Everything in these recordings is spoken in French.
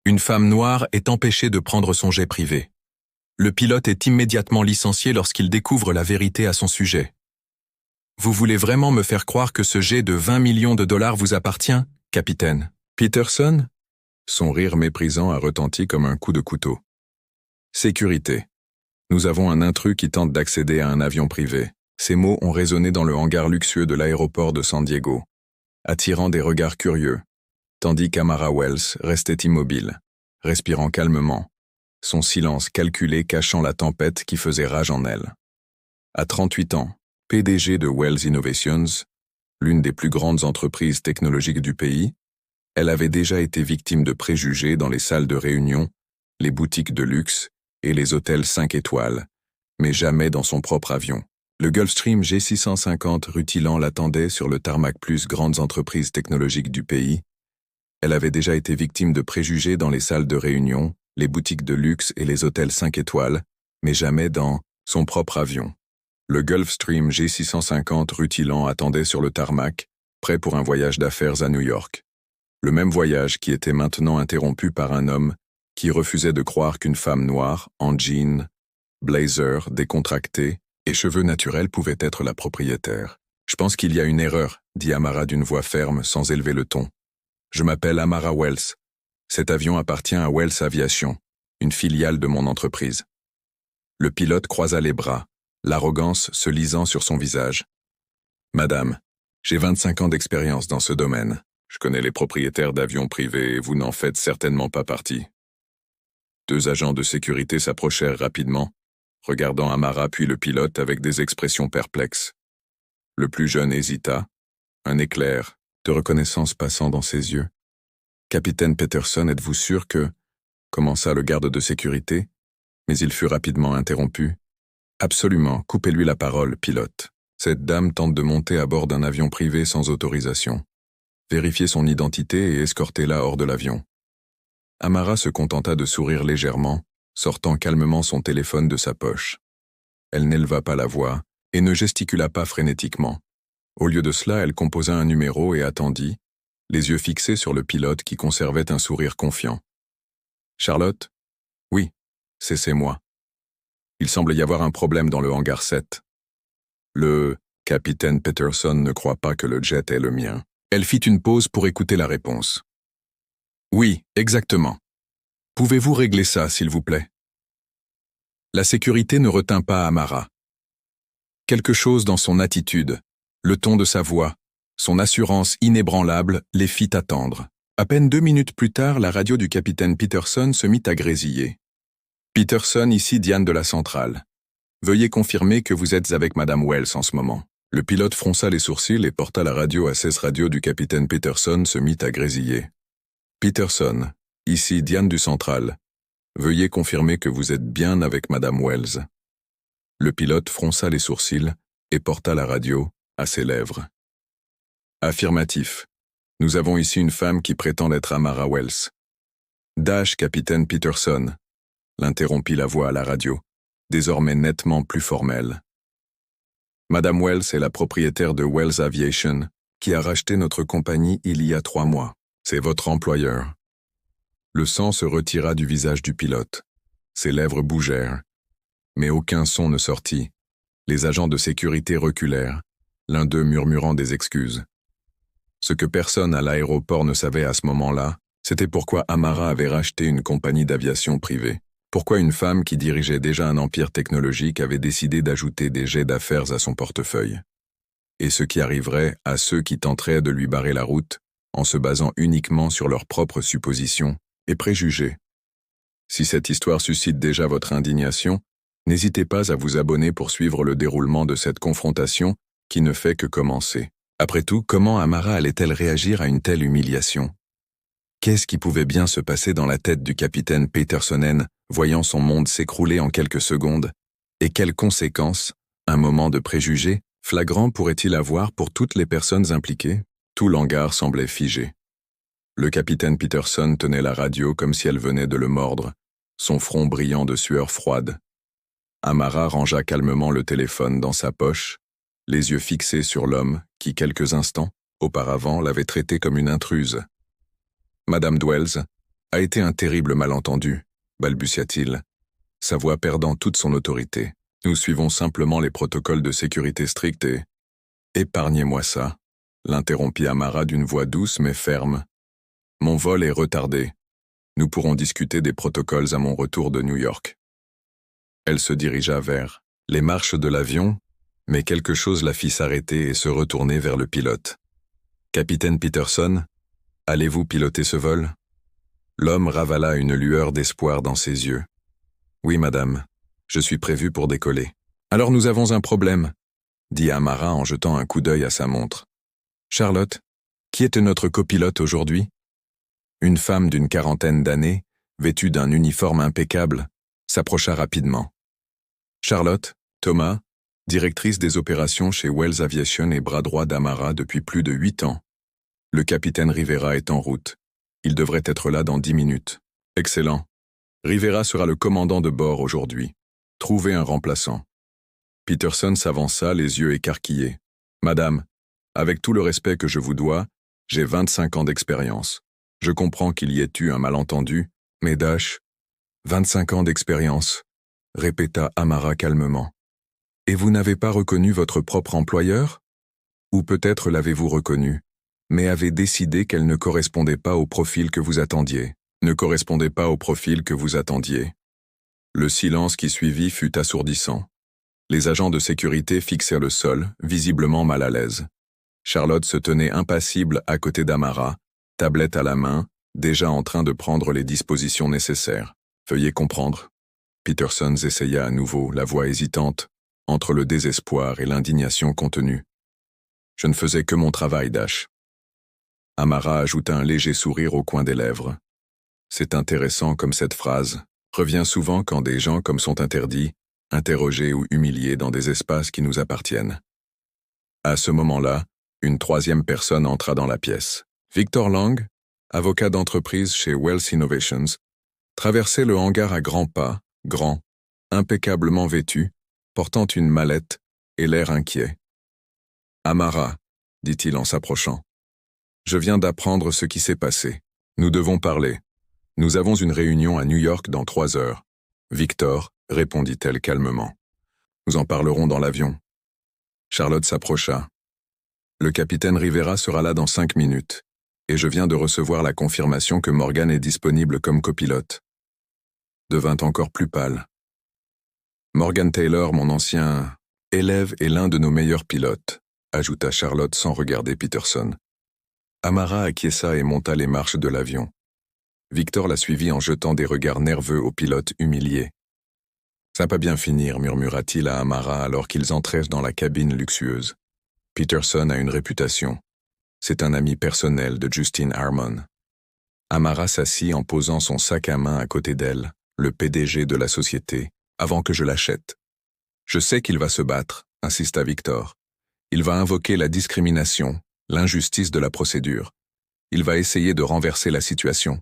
Une femme noire est empêchée de prendre son jet privé. Le pilote est immédiatement licencié lorsqu'il découvre la vérité à son sujet. Vous voulez vraiment me faire croire que ce jet de 20 millions de dollars vous appartient, capitaine? Peterson? Son rire méprisant a retenti comme un coup de couteau. Sécurité. Nous avons un intrus qui tente d'accéder à un avion privé. Ces mots ont résonné dans le hangar luxueux de l'aéroport de San Diego, attirant des regards curieux, tandis qu'Amara Wells restait immobile, respirant calmement, son silence calculé cachant la tempête qui faisait rage en elle. À 38 ans, PDG de Wells Innovations, l'une des plus grandes entreprises technologiques du pays, elle avait déjà été victime de préjugés dans les salles de réunion, les boutiques de luxe et les hôtels 5 étoiles, mais jamais dans son propre avion. Le Gulfstream G650 rutilant l'attendait sur le tarmac plus grandes entreprises technologiques du pays. Elle avait déjà été victime de préjugés dans les salles de réunion, les boutiques de luxe et les hôtels 5 étoiles, mais jamais dans son propre avion. Le Gulfstream G650 rutilant attendait sur le tarmac, prêt pour un voyage d'affaires à New York. Le même voyage qui était maintenant interrompu par un homme qui refusait de croire qu'une femme noire, en jean, blazer, décontracté et cheveux naturels pouvait être la propriétaire. « Je pense qu'il y a une erreur », dit Amara d'une voix ferme sans élever le ton. « Je m'appelle Amara Wells. Cet avion appartient à Wells Aviation, une filiale de mon entreprise. » Le pilote croisa les bras, l'arrogance se lisant sur son visage. « Madame, j'ai 25 ans d'expérience dans ce domaine. Je connais les propriétaires d'avions privés et vous n'en faites certainement pas partie. » Deux agents de sécurité s'approchèrent rapidement, regardant Amara puis le pilote avec des expressions perplexes. Le plus jeune hésita, un éclair de reconnaissance passant dans ses yeux. « Capitaine Peterson, êtes-vous sûr que… » commença le garde de sécurité, mais il fut rapidement interrompu. « Absolument, coupez-lui la parole, pilote. Cette dame tente de monter à bord d'un avion privé sans autorisation. Vérifiez son identité et escortez-la hors de l'avion. » Amara se contenta de sourire légèrement, sortant calmement son téléphone de sa poche. Elle n'éleva pas la voix et ne gesticula pas frénétiquement. Au lieu de cela, elle composa un numéro et attendit, les yeux fixés sur le pilote qui conservait un sourire confiant. « Charlotte ? Oui, c'est moi. Il semble y avoir un problème dans le hangar 7. Le capitaine Peterson ne croit pas que le jet est le mien. » Elle fit une pause pour écouter la réponse. « Oui, exactement. Pouvez-vous régler ça, s'il vous plaît ?» La sécurité ne retint pas Amara. Quelque chose dans son attitude, le ton de sa voix, son assurance inébranlable les fit attendre. À peine 2 minutes plus tard, la radio du capitaine Peterson se mit à grésiller. « Peterson, ici Diane de la centrale. Veuillez confirmer que vous êtes avec Madame Wells en ce moment. » Le pilote fronça les sourcils et porta la radio à 16 radio du capitaine Peterson se mit à grésiller. « Peterson, ici Diane du central. Veuillez confirmer que vous êtes bien avec Madame Wells. » Le pilote fronça les sourcils et porta la radio à ses lèvres. « Affirmatif. Nous avons ici une femme qui prétend être Amara Wells. »« Dash, capitaine Peterson », l'interrompit la voix à la radio, désormais nettement plus formelle. « Madame Wells est la propriétaire de Wells Aviation, qui a racheté notre compagnie il y a 3 mois. C'est votre employeur. » Le sang se retira du visage du pilote. Ses lèvres bougèrent. Mais aucun son ne sortit. Les agents de sécurité reculèrent, l'un d'eux murmurant des excuses. Ce que personne à l'aéroport ne savait à ce moment-là, c'était pourquoi Amara avait racheté une compagnie d'aviation privée. Pourquoi une femme qui dirigeait déjà un empire technologique avait décidé d'ajouter des jets d'affaires à son portefeuille. Et ce qui arriverait à ceux qui tenteraient de lui barrer la route en se basant uniquement sur leurs propres suppositions et préjugés. Si cette histoire suscite déjà votre indignation, n'hésitez pas à vous abonner pour suivre le déroulement de cette confrontation qui ne fait que commencer. Après tout, comment Amara allait-elle réagir à une telle humiliation? Qu'est-ce qui pouvait bien se passer dans la tête du capitaine Petersonen, voyant son monde s'écrouler en quelques secondes? Et quelles conséquences, un moment de préjugé, flagrant pourrait-il avoir pour toutes les personnes impliquées? Tout l'hangar semblait figé. Le capitaine Peterson tenait la radio comme si elle venait de le mordre, son front brillant de sueur froide. Amara rangea calmement le téléphone dans sa poche, les yeux fixés sur l'homme qui, quelques instants auparavant, l'avait traité comme une intruse. « Madame Wells, A été un terrible malentendu, balbutia-t-il, sa voix perdant toute son autorité. Nous suivons simplement les protocoles de sécurité stricts et... Épargnez-moi ça, l'interrompit Amara d'une voix douce mais ferme. Mon vol est retardé. Nous pourrons discuter des protocoles à mon retour de New York. Elle se dirigea vers les marches de l'avion, mais quelque chose la fit s'arrêter et se retourner vers le pilote. Capitaine Peterson, allez-vous piloter ce vol? L'homme ravala une lueur d'espoir dans ses yeux. Oui, madame, je suis prévu pour décoller. Alors nous avons un problème, dit Amara en jetant un coup d'œil à sa montre. Charlotte, qui était notre copilote aujourd'hui? Une femme d'une quarantaine d'années, vêtue d'un uniforme impeccable, s'approcha rapidement. Charlotte, Thomas, directrice des opérations chez Wells Aviation et bras droit d'Amara depuis plus de 8 ans. Le capitaine Rivera est en route. Il devrait être là dans 10 minutes. Excellent. Rivera sera le commandant de bord aujourd'hui. Trouvez un remplaçant. Peterson s'avança, les yeux écarquillés. Madame, avec tout le respect que je vous dois, j'ai 25 ans d'expérience. Je comprends qu'il y ait eu un malentendu, mais Dash, 25 ans d'expérience, répéta Amara calmement. Et vous n'avez pas reconnu votre propre employeur? Ou peut-être l'avez-vous reconnu, mais avez décidé qu'elle ne correspondait pas au profil que vous attendiez. Ne correspondait pas au profil que vous attendiez. Le silence qui suivit fut assourdissant. Les agents de sécurité fixèrent le sol, visiblement mal à l'aise. Charlotte se tenait impassible à côté d'Amara, tablette à la main, déjà en train de prendre les dispositions nécessaires. Veuillez comprendre. Peterson essaya à nouveau, la voix hésitante, entre le désespoir et l'indignation contenue. Je ne faisais que mon travail, Dash. Amara ajouta un léger sourire au coin des lèvres. C'est intéressant comme cette phrase revient souvent quand des gens comme sont interdits, interrogés ou humiliés dans des espaces qui nous appartiennent. À ce moment-là, une troisième personne entra dans la pièce. Victor Lang, avocat d'entreprise chez Wells Innovations, traversait le hangar à grands pas, grand, impeccablement vêtu, portant une mallette et l'air inquiet. « Amara, » dit-il en s'approchant, « je viens d'apprendre ce qui s'est passé. Nous devons parler. Nous avons une réunion à New York dans 3 heures. » Victor, répondit-elle calmement. « Nous en parlerons dans l'avion. » Charlotte s'approcha. « Le capitaine Rivera sera là dans 5 minutes, et je viens de recevoir la confirmation que Morgan est disponible comme copilote. » Devint encore plus pâle. « Morgan Taylor, mon ancien élève, est l'un de nos meilleurs pilotes, » ajouta Charlotte sans regarder Peterson. Amara acquiesça et monta les marches de l'avion. Victor la suivit en jetant des regards nerveux au pilote humilié. « Ça va pas bien finir, » murmura-t-il à Amara alors qu'ils entrèrent dans la cabine luxueuse. Peterson a une réputation. C'est un ami personnel de Justine Harmon. Amara s'assit en posant son sac à main à côté d'elle, le PDG de la société, avant que je l'achète. « Je sais qu'il va se battre, » insista Victor. « Il va invoquer la discrimination, l'injustice de la procédure. Il va essayer de renverser la situation. »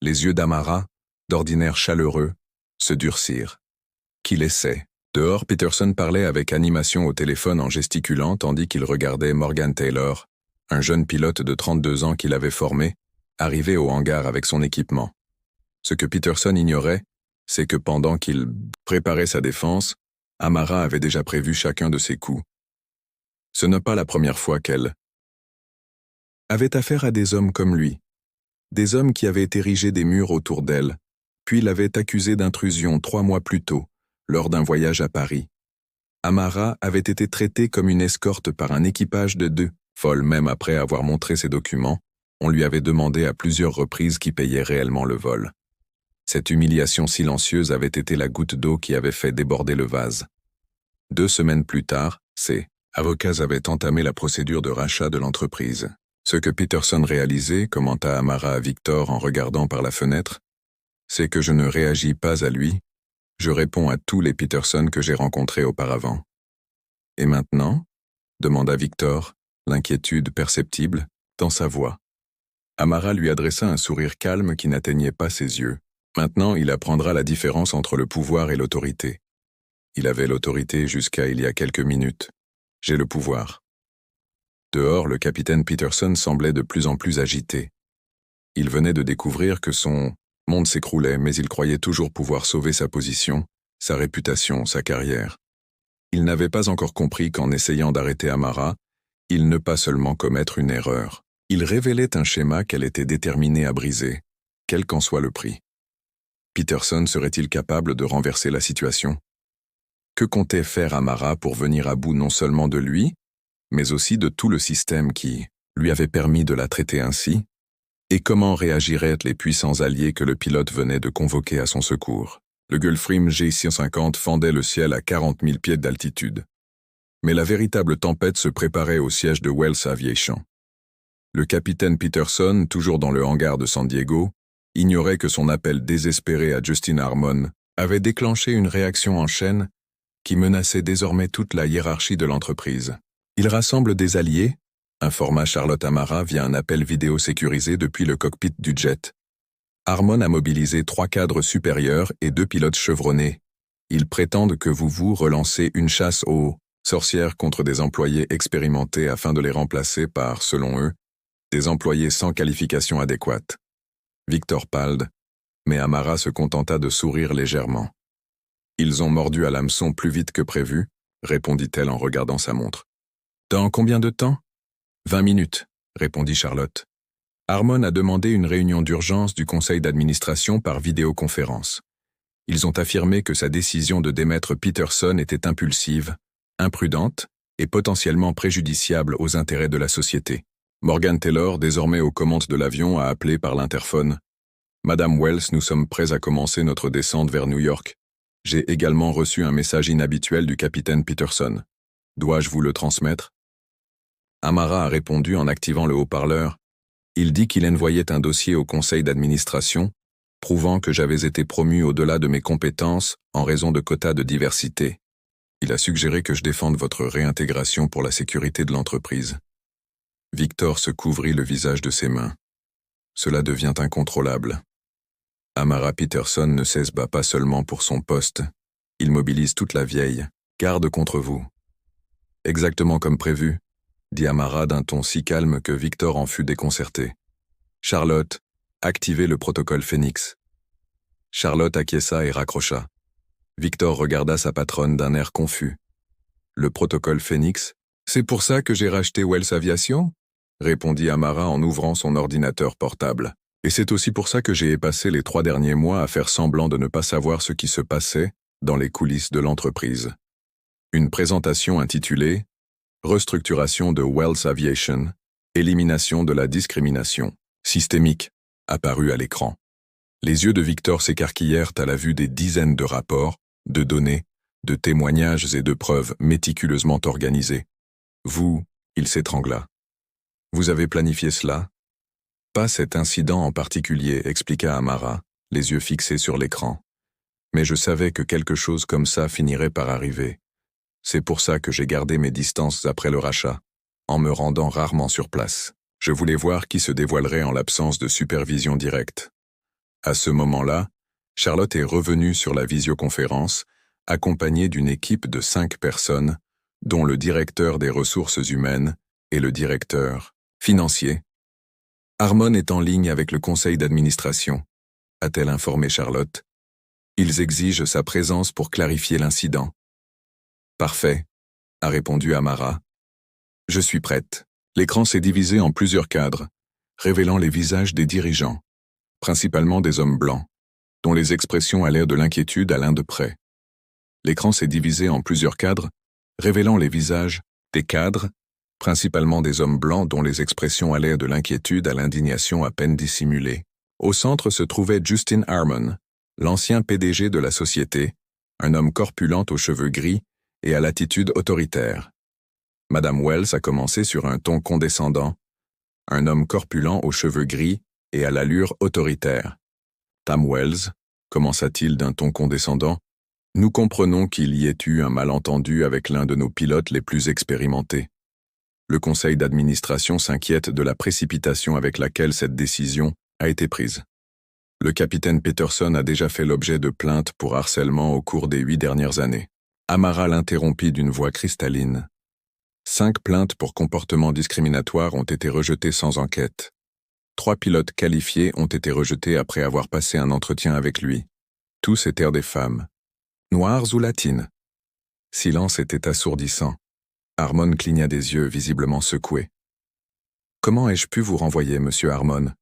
Les yeux d'Amara, d'ordinaire chaleureux, se durcirent. Qu'il essaie. Dehors, Peterson parlait avec animation au téléphone en gesticulant tandis qu'il regardait Morgan Taylor, un jeune pilote de 32 ans qu'il avait formé, arriver au hangar avec son équipement. Ce que Peterson ignorait, c'est que pendant qu'il préparait sa défense, Amara avait déjà prévu chacun de ses coups. Ce n'est pas la première fois qu'elle avait affaire à des hommes comme lui. Des hommes qui avaient érigé des murs autour d'elle, puis l'avaient accusée d'intrusion 3 mois plus tôt, lors d'un voyage à Paris. Amara avait été traitée comme une escorte par un équipage de 2. Folle même après avoir montré ses documents, on lui avait demandé à plusieurs reprises qui payait réellement le vol. Cette humiliation silencieuse avait été la goutte d'eau qui avait fait déborder le vase. 2 semaines plus tard, ces avocats avaient entamé la procédure de rachat de l'entreprise. Ce que Peterson réalisait, commenta Amara à Victor en regardant par la fenêtre, c'est que je ne réagis pas à lui, je réponds à tous les Peterson que j'ai rencontrés auparavant. « Et maintenant ?» demanda Victor, l'inquiétude perceptible dans sa voix. Amara lui adressa un sourire calme qui n'atteignait pas ses yeux. Maintenant, il apprendra la différence entre le pouvoir et l'autorité. Il avait l'autorité jusqu'à il y a quelques minutes. J'ai le pouvoir. Dehors, le capitaine Peterson semblait de plus en plus agité. Il venait de découvrir que son monde s'écroulait, mais il croyait toujours pouvoir sauver sa position, sa réputation, sa carrière. Il n'avait pas encore compris qu'en essayant d'arrêter Amara, il ne pas seulement commettre une erreur. Il révélait un schéma qu'elle était déterminée à briser, quel qu'en soit le prix. Peterson serait-il capable de renverser la situation? Que comptait faire Amara pour venir à bout non seulement de lui, mais aussi de tout le système qui lui avait permis de la traiter ainsi? Et comment réagiraient les puissants alliés que le pilote venait de convoquer à son secours? Le Gulfstream G650 fendait le ciel à 40 000 pieds d'altitude. Mais la véritable tempête se préparait au siège de Wells Aviation. Le capitaine Peterson, toujours dans le hangar de San Diego, ignorait que son appel désespéré à Justin Harmon avait déclenché une réaction en chaîne qui menaçait désormais toute la hiérarchie de l'entreprise. Il rassemble des alliés, informa Charlotte Amara via un appel vidéo sécurisé depuis le cockpit du jet. Harmon a mobilisé 3 cadres supérieurs et 2 pilotes chevronnés. Ils prétendent que vous relancez une chasse aux sorcières contre des employés expérimentés afin de les remplacer par, selon eux, des employés sans qualification adéquate. Victor pâle, mais Amara se contenta de sourire légèrement. Ils ont mordu à l'hameçon plus vite que prévu, répondit-elle en regardant sa montre. Dans combien de temps? 20 minutes, répondit Charlotte. Harmon a demandé une réunion d'urgence du conseil d'administration par vidéoconférence. Ils ont affirmé que sa décision de démettre Peterson était impulsive, imprudente et potentiellement préjudiciable aux intérêts de la société. Morgan Taylor, désormais aux commandes de l'avion, a appelé par l'interphone. « Madame Wells, nous sommes prêts à commencer notre descente vers New York. J'ai également reçu un message inhabituel du capitaine Peterson. Dois-je vous le transmettre ?» Amara a répondu en activant le haut-parleur. Il dit qu'il envoyait un dossier au conseil d'administration, prouvant que j'avais été promu au-delà de mes compétences en raison de quotas de diversité. Il a suggéré que je défende votre réintégration pour la sécurité de l'entreprise. Victor se couvrit le visage de ses mains. Cela devient incontrôlable. Amara Peterson ne se bat pas seulement pour son poste, il mobilise toute la vieille, garde contre vous. Exactement comme prévu, dit Amara d'un ton si calme que Victor en fut déconcerté. Charlotte, activez le protocole Phoenix. Charlotte acquiesça et raccrocha. Victor regarda sa patronne d'un air confus. Le protocole Phoenix? C'est pour ça que j'ai racheté Wells Aviation? Répondit Amara en ouvrant son ordinateur portable. Et c'est aussi pour ça que j'ai passé les 3 derniers mois à faire semblant de ne pas savoir ce qui se passait dans les coulisses de l'entreprise. Une présentation intitulée « Restructuration de Wells Aviation, élimination de la discrimination systémique » apparut à l'écran. Les yeux de Victor s'écarquillèrent à la vue des dizaines de rapports, de données, de témoignages et de preuves méticuleusement organisés. Vous, il s'étrangla. Vous avez planifié cela? Pas cet incident en particulier, expliqua Amara, les yeux fixés sur l'écran. Mais je savais que quelque chose comme ça finirait par arriver. C'est pour ça que j'ai gardé mes distances après le rachat, en me rendant rarement sur place. Je voulais voir qui se dévoilerait en l'absence de supervision directe. À ce moment-là, Charlotte est revenue sur la visioconférence, accompagnée d'une équipe de 5 personnes, dont le directeur des ressources humaines et le directeur financier. Harmon est en ligne avec le conseil d'administration, a-t-elle informé Charlotte. Ils exigent sa présence pour clarifier l'incident. Parfait, a répondu Amara. Je suis prête. L'écran s'est divisé en plusieurs cadres, révélant les visages des dirigeants, principalement des hommes blancs, dont les expressions allaient de l'inquiétude à l'un de près. L'écran s'est divisé en plusieurs cadres, révélant les visages des cadres, principalement des hommes blancs dont les expressions allaient de l'inquiétude à l'indignation à peine dissimulée. Au centre se trouvait Justin Harmon, l'ancien PDG de la société, un homme corpulent aux cheveux gris et à l'attitude autoritaire. Madame Wells a commencé sur un ton condescendant, un homme corpulent aux cheveux gris et à l'allure autoritaire. Tam Wells, commença-t-il d'un ton condescendant, nous comprenons qu'il y ait eu un malentendu avec l'un de nos pilotes les plus expérimentés. Le conseil d'administration s'inquiète de la précipitation avec laquelle cette décision a été prise. Le capitaine Peterson a déjà fait l'objet de plaintes pour harcèlement au cours des 8 dernières années. Amara l'interrompit d'une voix cristalline. 5 plaintes pour comportement discriminatoire ont été rejetées sans enquête. 3 pilotes qualifiés ont été rejetés après avoir passé un entretien avec lui. Tous étaient des femmes. Noires ou latines? Silence était assourdissant. Harmon cligna des yeux, visiblement secoué. « Comment ai-je pu vous renvoyer, monsieur Harmon ?»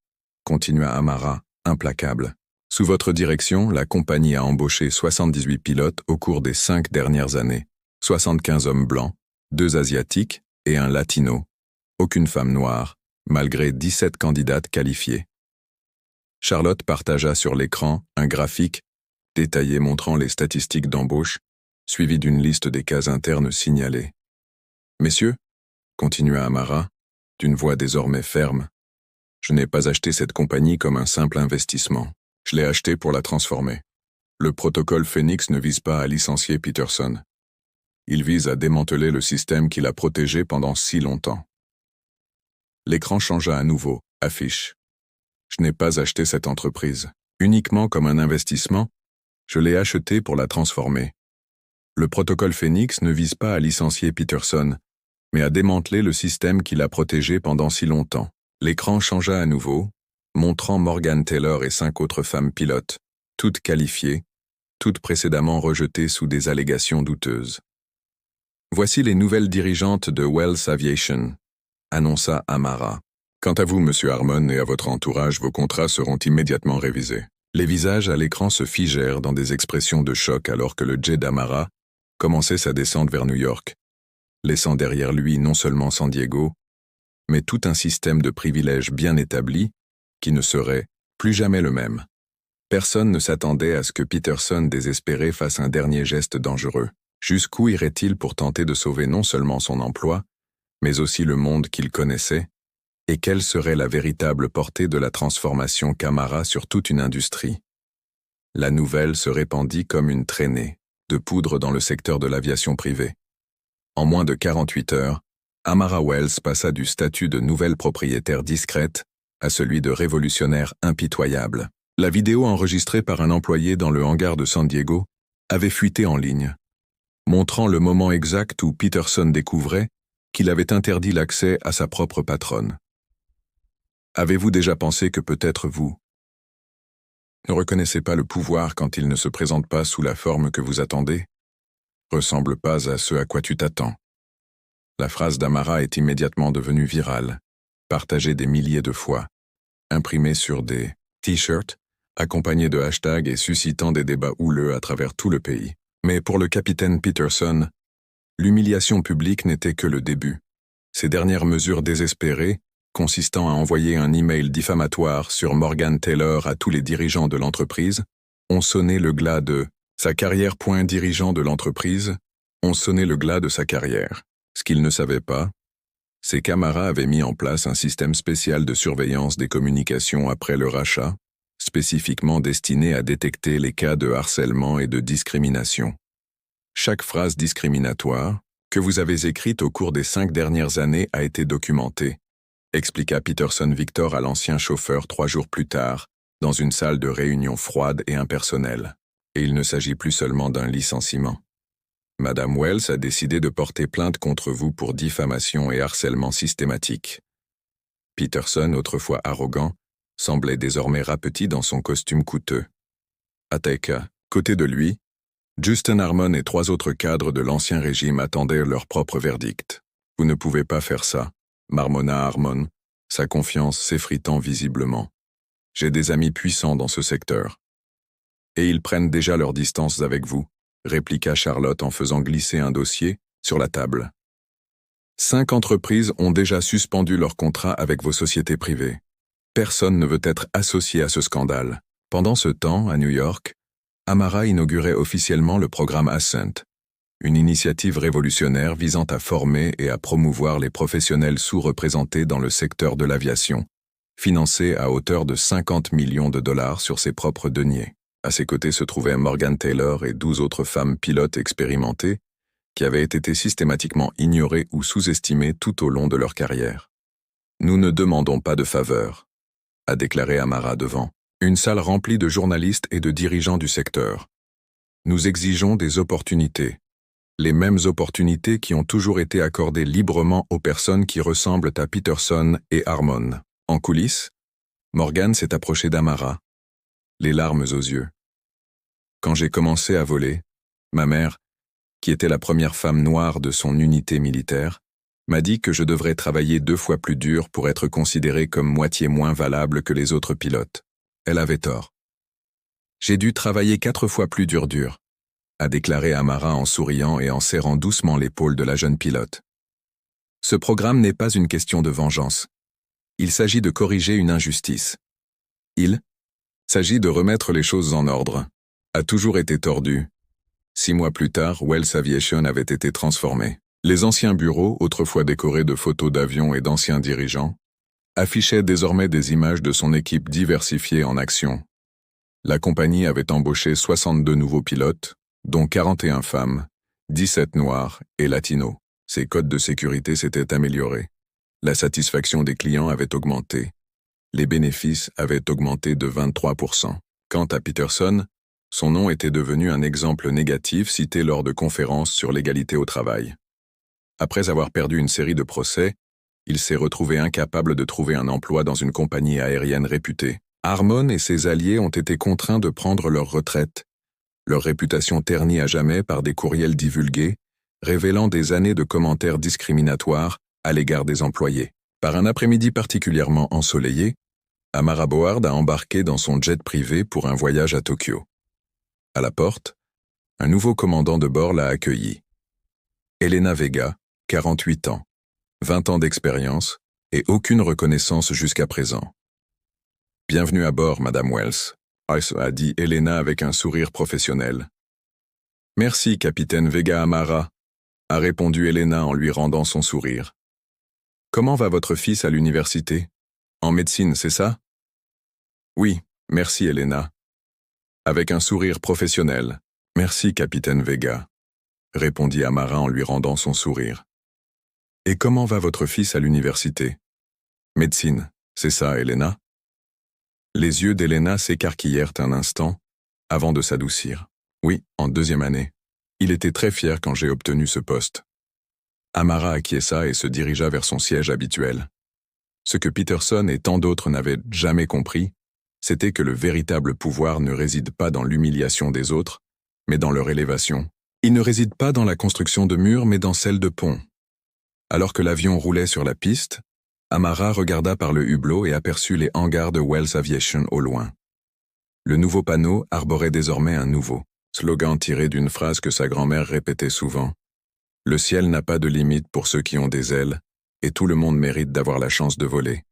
continua Amara, implacable. « Sous votre direction, la compagnie a embauché 78 pilotes au cours des 5 dernières années. 75 hommes blancs, 2 asiatiques et un latino. Aucune femme noire, malgré 17 candidates qualifiées. » Charlotte partagea sur l'écran un graphique détaillé montrant les statistiques d'embauche, suivi d'une liste des cas internes signalés. « Messieurs, » continua Amara, d'une voix désormais ferme, « je n'ai pas acheté cette compagnie comme un simple investissement. Je l'ai achetée pour la transformer. Le protocole Phoenix ne vise pas à licencier Peterson. Il vise à démanteler le système qui l'a protégé pendant si longtemps. » L'écran changea à nouveau, affiche. « Je n'ai pas acheté cette entreprise, uniquement comme un investissement, je l'ai achetée pour la transformer. Le protocole Phoenix ne vise pas à licencier Peterson, mais à démanteler le système qui l'a protégé pendant si longtemps. » L'écran changea à nouveau, montrant Morgan Taylor et 5 autres femmes pilotes, toutes qualifiées, toutes précédemment rejetées sous des allégations douteuses. « Voici les nouvelles dirigeantes de Wells Aviation, » annonça Amara. « Quant à vous, monsieur Harmon, et à votre entourage, vos contrats seront immédiatement révisés. » Les visages à l'écran se figèrent dans des expressions de choc alors que le jet d'Amara commençait sa descente vers New York, laissant derrière lui non seulement San Diego, mais tout un système de privilèges bien établi qui ne serait plus jamais le même. Personne ne s'attendait à ce que Peterson désespéré fasse un dernier geste dangereux. Jusqu'où irait-il pour tenter de sauver non seulement son emploi, mais aussi le monde qu'il connaissait, et quelle serait la véritable portée de la transformation qu'Amara sur toute une industrie? La nouvelle se répandit comme une traînée de poudre dans le secteur de l'aviation privée. En moins de 48 heures, Amara Wells passa du statut de nouvelle propriétaire discrète à celui de révolutionnaire impitoyable. La vidéo enregistrée par un employé dans le hangar de San Diego avait fuité en ligne, montrant le moment exact où Peterson découvrait qu'il avait interdit l'accès à sa propre patronne. Avez-vous déjà pensé que peut-être vous ne reconnaissez pas le pouvoir quand il ne se présente pas sous la forme que vous attendez? Ressemble pas à ce à quoi tu t'attends. La phrase d'Amara est immédiatement devenue virale, partagée des milliers de fois, imprimée sur des t-shirts, accompagnée de hashtags et suscitant des débats houleux à travers tout le pays. Mais pour le capitaine Peterson, l'humiliation publique n'était que le début. Ces dernières mesures désespérées, consistant à envoyer un email diffamatoire sur Morgan Taylor à tous les dirigeants de l'entreprise, ont sonné le glas de sa carrière. Dirigeants de l'entreprise ont sonné le glas de sa carrière. Ce qu'ils ne savaient pas, c'est qu'Amara avait mis en place un système spécial de surveillance des communications après le rachat, spécifiquement destiné à détecter les cas de harcèlement et de discrimination. Chaque phrase discriminatoire que vous avez écrite au cours des 5 dernières années a été documentée, expliqua Peterson Victor à l'ancien chauffeur 3 jours plus tard, dans une salle de réunion froide et impersonnelle. Et il ne s'agit plus seulement d'un licenciement. Madame Wells a décidé de porter plainte contre vous pour diffamation et harcèlement systématique. Peterson, autrefois arrogant, semblait désormais rapetit dans son costume coûteux. À côté de lui, Justin Harmon et 3 autres cadres de l'ancien régime attendaient leur propre verdict. « Vous ne pouvez pas faire ça », marmonna Harmon, sa confiance s'effritant visiblement. « J'ai des amis puissants dans ce secteur. » « Et ils prennent déjà leurs distances avec vous », répliqua Charlotte en faisant glisser un dossier sur la table. 5 entreprises ont déjà suspendu leur contrat avec vos sociétés privées. Personne ne veut être associé à ce scandale. Pendant ce temps, à New York, Amara inaugurait officiellement le programme Ascent, une initiative révolutionnaire visant à former et à promouvoir les professionnels sous-représentés dans le secteur de l'aviation, financée à hauteur de 50 millions de dollars sur ses propres deniers. À ses côtés se trouvaient Morgan Taylor et 12 autres femmes pilotes expérimentées qui avaient été systématiquement ignorées ou sous-estimées tout au long de leur carrière. « Nous ne demandons pas de faveur », a déclaré Amara devant une salle remplie de journalistes et de dirigeants du secteur. « Nous exigeons des opportunités, les mêmes opportunités qui ont toujours été accordées librement aux personnes qui ressemblent à Peterson et Harmon. » En coulisses, Morgan s'est approché d'Amara, les larmes aux yeux. Quand j'ai commencé à voler, ma mère, qui était la première femme noire de son unité militaire, m'a dit que je devrais travailler 2 fois plus dur pour être considéré comme moitié moins valable que les autres pilotes. Elle avait tort. J'ai dû travailler 4 fois plus dur, a déclaré Amara en souriant et en serrant doucement l'épaule de la jeune pilote. Ce programme n'est pas une question de vengeance. Il s'agit de corriger une injustice. Il s'agit de remettre les choses en ordre. A toujours été tordu. 6 mois plus tard, Wells Aviation avait été transformé. Les anciens bureaux, autrefois décorés de photos d'avions et d'anciens dirigeants, affichaient désormais des images de son équipe diversifiée en action. La compagnie avait embauché 62 nouveaux pilotes, dont 41 femmes, 17 noirs et latinos. Ses codes de sécurité s'étaient améliorés. La satisfaction des clients avait augmenté. Les bénéfices avaient augmenté de 23%. Quant à Peterson, son nom était devenu un exemple négatif cité lors de conférences sur l'égalité au travail. Après avoir perdu une série de procès, il s'est retrouvé incapable de trouver un emploi dans une compagnie aérienne réputée. Harmon et ses alliés ont été contraints de prendre leur retraite, leur réputation ternie à jamais par des courriels divulgués, révélant des années de commentaires discriminatoires à l'égard des employés. Par un après-midi particulièrement ensoleillé, Amara Board a embarqué dans son jet privé pour un voyage à Tokyo. À la porte, un nouveau commandant de bord l'a accueillie. Elena Vega, 48 ans, 20 ans d'expérience et aucune reconnaissance jusqu'à présent. « Bienvenue à bord, Madame Wells », a dit Elena avec un sourire professionnel. « Merci, capitaine Vega Amara », a répondu Elena en lui rendant son sourire. « Comment va votre fils à l'université? En médecine, c'est ça? » « Oui, merci Elena. » Avec un sourire professionnel. « Merci, capitaine Vega », répondit Amara en lui rendant son sourire. « Et comment va votre fils à l'université? Médecine, c'est ça, Elena? » Les yeux d'Elena s'écarquillèrent un instant, avant de s'adoucir. « Oui, en 2e année. Il était très fier quand j'ai obtenu ce poste. » Amara acquiesça et se dirigea vers son siège habituel. Ce que Peterson et tant d'autres n'avaient jamais compris, c'était que le véritable pouvoir ne réside pas dans l'humiliation des autres, mais dans leur élévation. Il ne réside pas dans la construction de murs, mais dans celle de ponts. Alors que l'avion roulait sur la piste, Amara regarda par le hublot et aperçut les hangars de Wells Aviation au loin. Le nouveau panneau arborait désormais un nouveau slogan tiré d'une phrase que sa grand-mère répétait souvent. « Le ciel n'a pas de limite pour ceux qui ont des ailes, et tout le monde mérite d'avoir la chance de voler. »